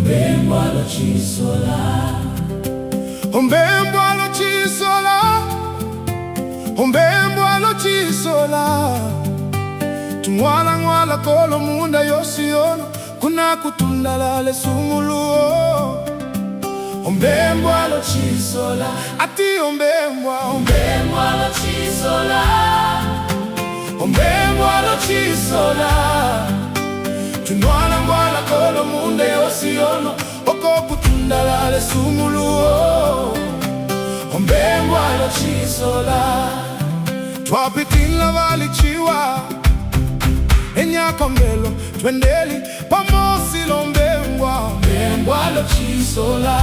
Ombembwa lo chisola, ombembwa lo chisola, ombembwa lo chisola. Tumwala ngwala kolo munda yosiono kuna kutundalale sumuluo. Ombembwa lo chisola, ati ombembwa, ombembwa lo chisola, ombembwa lo chisola. Tumwala ngwala kolo munda yosiono oko kutundalale sumuluo. Ombembwa lo chisola, twapitila valitchiwa enyakongelo twendeli pamosi lombembwa. Ombembwa lo chisola,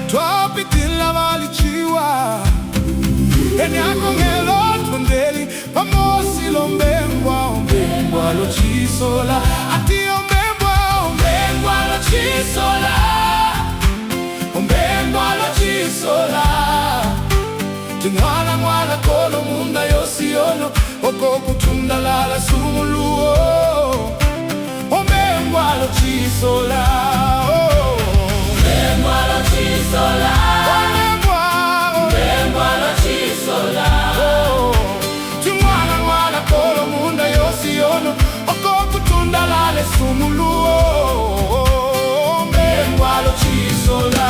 twapitila valitchiwa enyakongelo twendeli pamosi lombembwa. Ombembwa lo chisola, ati ombembwa, ombembwa lo chisola, ombembwa lo chisola. Tingala ngwala kolo munda yosiono oko kutundalala sumuluo. Ombembwa lo chisola, ombembwa lo chisola, ombembwa lo chisola. Tingala ngwala kolo munda yosiono oko kutundalala sumuluo. Ombembwa lo chisola.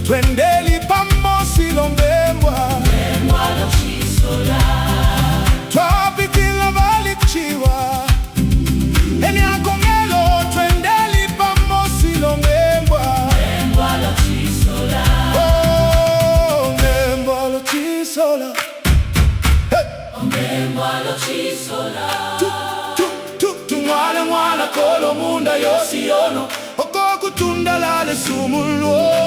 Twendeli pamosi lombembwa. Ombembwa lo chisola, twapitila valitchiwa enyakongelo twendeli pamosi lombembwa. Ombembwa lo chisola, oh, ombembwa lo chisola, hey. Ombembwa lo chisola, tumwala ngwala kolo munda yosiono oko kutundalale sumuluo.